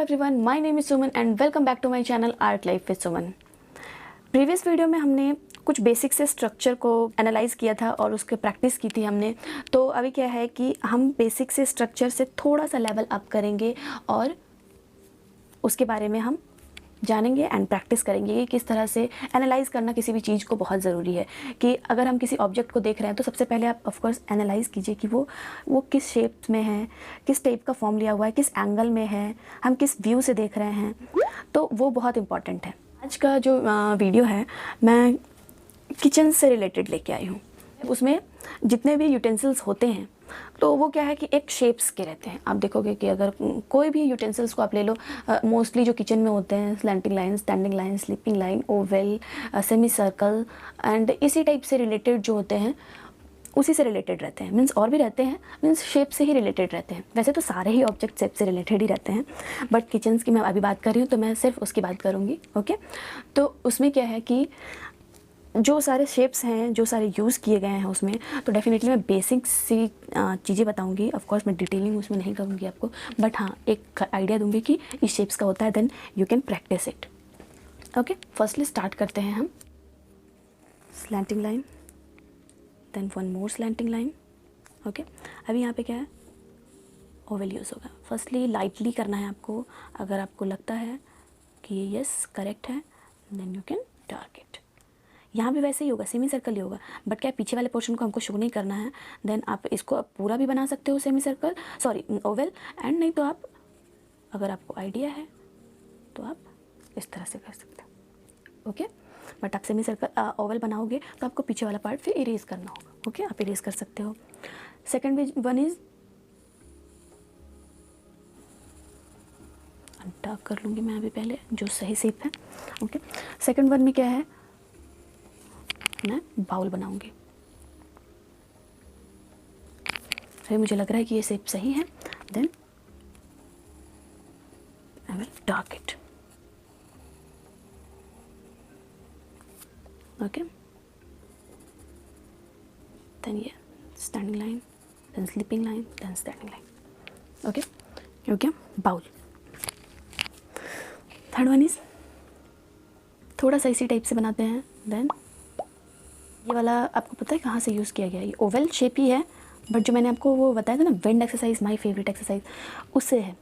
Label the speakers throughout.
Speaker 1: Everyone, my name is Suman and welcome back to my channel art life with Suman. Previous video में हमने कुछ basic से structure को analyse किया था और उसके प्रैक्टिस की थी हमने। तो अभी क्या है कि हम बेसिक से स्ट्रक्चर से थोड़ा सा लेवल अप करेंगे और उसके बारे में हम जानेंगे एंड प्रैक्टिस करेंगे कि किस तरह से एनालाइज करना किसी भी चीज़ को बहुत ज़रूरी है। कि अगर हम किसी ऑब्जेक्ट को देख रहे हैं तो सबसे पहले आप ऑफ कोर्स एनालाइज कीजिए कि वो किस शेप में है, किस टाइप का फॉर्म लिया हुआ है, किस एंगल में है, हम किस व्यू से देख रहे हैं, तो वो बहुत इंपॉर्टेंट है। आज का जो वीडियो है मैं किचन से रिलेटेड लेके आई हूँ। उसमें जितने भी यूटेंसिल्स होते हैं तो वो क्या है कि एक शेप्स के रहते हैं। आप देखोगे कि अगर कोई भी यूटेंसिल्स को आप ले लो, मोस्टली जो किचन में होते हैं slanting line, standing line, sleeping line, Oval, semi circle and इसी टाइप से रिलेटेड जो होते हैं उसी से रिलेटेड रहते हैं। मीन्स और भी रहते हैं, मीन्स शेप से ही रिलेटेड रहते हैं। वैसे तो सारे ही ऑब्जेक्ट शेप से रिलेटेड ही रहते हैं, बट किचन्स की मैं अभी बात कर रही हूँ तो मैं सिर्फ उसकी बात करूँगी। ओके, तो उसमें क्या है कि जो सारे शेप्स हैं, जो सारे यूज़ किए गए हैं उसमें, तो डेफिनेटली मैं बेसिक सी चीज़ें बताऊंगी। ऑफ कोर्स मैं डिटेलिंग उसमें नहीं करूँगी आपको, बट हाँ एक आइडिया दूंगी कि इस शेप्स का होता है, then you can practise it. Okay, firstly start करते हैं हम। Slanting line, then one more slanting line. Okay, अभी यहाँ पे क्या है, ओवल यूज़ होगा। फर्स्टली लाइटली करना है आपको। अगर आपको लगता है कि ये यस करेक्ट है, then you can dark it. यहाँ भी वैसे ही होगा, सेमी सर्कल ही होगा, बट क्या पीछे वाले पोर्शन को हमको शो नहीं करना है। देन आप इसको पूरा भी बना सकते हो semi circle, sorry Oval, and नहीं तो आप, अगर आपको आइडिया है तो आप इस तरह से कर सकते हो। ओके, बट आप सेमी सर्कल ओवल बनाओगे तो आपको पीछे वाला पार्ट फिर इरेज करना होगा। ओके, आप इरेज कर सकते हो। सेकेंड वन इज, डार्क कर लूँगी मैं अभी पहले जो सही शेप है। ओके, सेकेंड वन में क्या है, मैं बाउल बनाऊंगी। फिर मुझे लग रहा है कि ये शेप सही है, then I will dark it. Okay, then ये standing line, then sleeping line, then standing line. Okay, okay, bowl. Third one is, थोड़ा सा इसी टाइप से बनाते हैं। देन ये वाला आपको पता है कहाँ से यूज़ किया गया है? ये ओवल शेप ही है, बट जो मैंने आपको वो बताया था ना, wind exercise, my favourite exercise, उससे है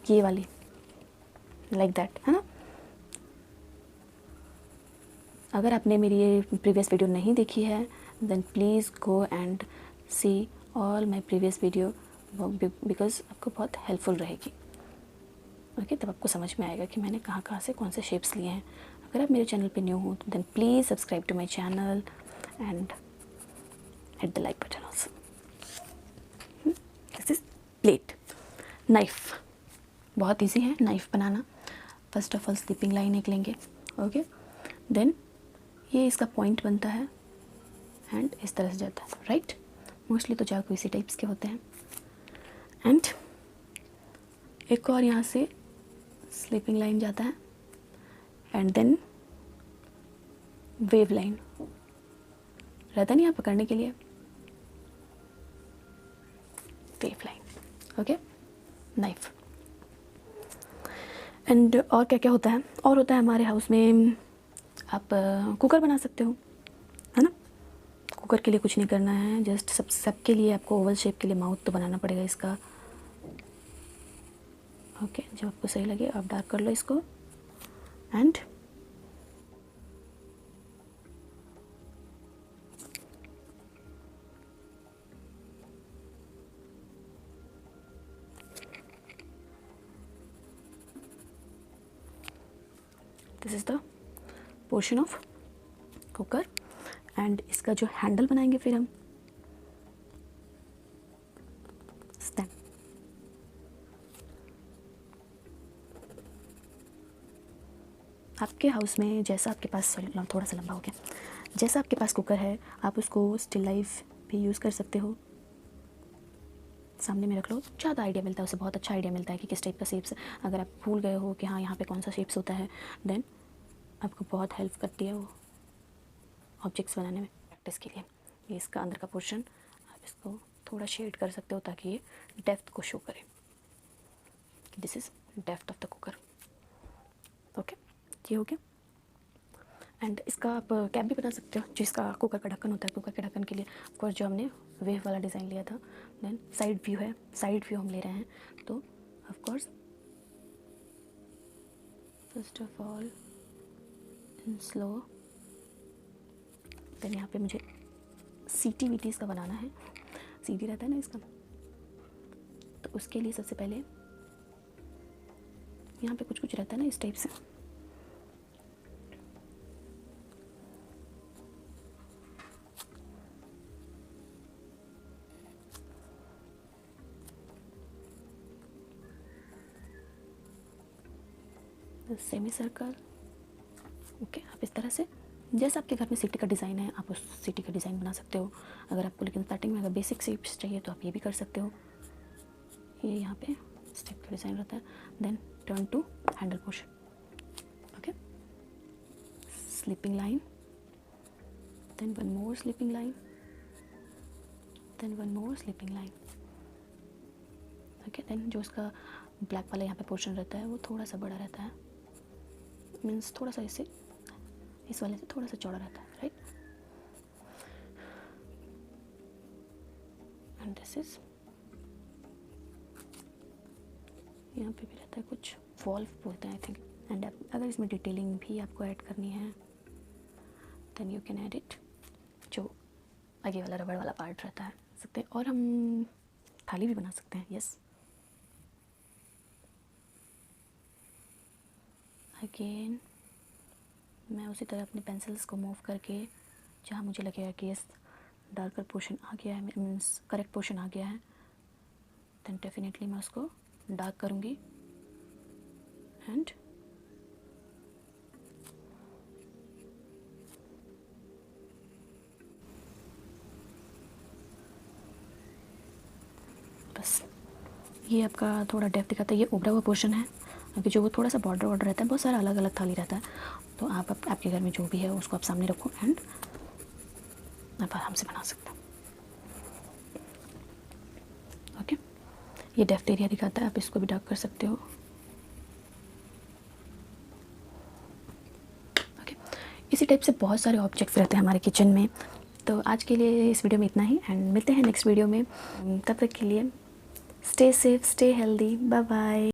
Speaker 1: ये वाली, लाइक दैट, है ना। अगर आपने मेरी ये प्रीवियस वीडियो नहीं देखी है, then please go and see all my previous video, because आपको बहुत हेल्पफुल रहेगी। ओके, तब आपको समझ में आएगा कि मैंने कहाँ कहाँ से कौन से शेप्स लिए हैं। अगर आप मेरे चैनल पे न्यू हो तो then please subscribe to my channel and hit the like button also. This is plate. Knife, बहुत इजी है knife banana. First of all sleeping line एक लेंगे। ओके, देन ये इसका पॉइंट बनता है एंड इस तरह से जाता है, राइट। मोस्टली तो चाकू इसी टाइप्स के होते हैं। एंड एक और यहाँ से स्लीपिंग लाइन जाता है एंड देन वेव लाइन रहता नहीं, आप पकड़ने के लिए wave line. Okay, knife. And और क्या क्या होता है, और होता है हमारे हाउस में, आप कुकर बना सकते हो, है ना। कुकर के लिए कुछ नहीं करना है, जस्ट सबके लिए आपको ओवल शेप के लिए माउथ तो बनाना पड़ेगा इसका। ओके, जब आपको सही लगे आप डार्क कर लो इसको। And this is the portion of cooker. And इसका जो हैंडल बनाएंगे फिर हम स्टैंड। आपके हाउस में जैसा आपके पास, थोड़ा सा लंबा हो गया, जैसा आपके पास कुकर है आप उसको स्टिल लाइफ भी यूज़ कर सकते हो। सामने में रख लो, ज़्यादा आइडिया मिलता है उससे, बहुत अच्छा आइडिया मिलता है कि किस टाइप का शेप्स। अगर आप भूल गए हो कि हाँ यहाँ पे कौन सा शेप्स होता है, देन आपको बहुत हेल्प करती है वो ऑब्जेक्ट्स बनाने में, प्रैक्टिस के लिए। ये इसका अंदर का पोर्शन, आप इसको थोड़ा शेड कर सकते हो ताकि ये डेप्थ को शो करे। This is depth of the cooker. Okay, ये हो गया। एंड इसका आप कैप भी बना सकते हो, जिसका कुकर का ढक्कन होता है। कुकर के ढक्कन के लिए ऑफकोर्स जो हमने वेव वाला डिज़ाइन लिया था। देन साइड व्यू है, साइड व्यू हम ले रहे हैं, तो of course first of all in slow. Then यहाँ पे मुझे सीटी वीटी इसका बनाना है, सीटी रहता है ना इसका, तो उसके लिए सबसे पहले यहाँ पे कुछ कुछ रहता है ना इस टाइप से। Semi circle. ओके, आप इस तरह से जैसे आपके घर में सिटी का डिज़ाइन है आप उस सिटी का डिज़ाइन बना सकते हो। अगर आपको लेकिन स्टार्टिंग में अगर बेसिक शेप्स चाहिए तो आप ये भी कर सकते हो। ये यहाँ पे स्टेप का डिज़ाइन रहता है। Then turn to handle portion. Okay, sleeping line, then one more sleeping line, then one more sleeping line. Okay, then जो उसका ब्लैक वाला यहाँ पे पोर्शन रहता है वो थोड़ा सा बड़ा रहता है, मीन्स थोड़ा सा इससे इस वाले से थोड़ा सा चौड़ा रहता है, राइट। एंड दिस इज, यहाँ पे भी रहता है कुछ वॉल्व बोलते हैं आई थिंक। एंड अगर इसमें डिटेलिंग भी आपको ऐड करनी है then you can add it. जो आगे वाला रबड़ वाला पार्ट रहता है सकते हैं, और हम थाली भी बना सकते हैं। यस, अगेन मैं उसी तरह अपने पेंसिल्स को मूव करके जहाँ मुझे लगेगा कि यस डार्कर पोर्शन आ गया है, मीन्स करेक्ट पोर्शन आ गया है, देन डेफिनेटली मैं उसको डार्क करूँगी। एंड बस ये आपका थोड़ा डेप्थ दिखाता है। ये उभरा हुआ पोर्शन है, अभी जो वो थोड़ा सा बॉर्डर वॉर्डर रहता है, बहुत सारा अलग अलग थाली रहता है, तो आप आपके घर में जो भी है उसको आप सामने रखो एंड आप आराम से बना सकते हो। ओके, ये डेप्थ एरिया दिखाता है, आप इसको भी डार्क कर सकते हो। ओके, इसी टाइप से बहुत सारे ऑब्जेक्ट्स रहते हैं हमारे किचन में। तो आज के लिए इस वीडियो में इतना ही, एंड मिलते हैं नेक्स्ट वीडियो में। तब तक के लिए stay safe, stay healthy, bye bye.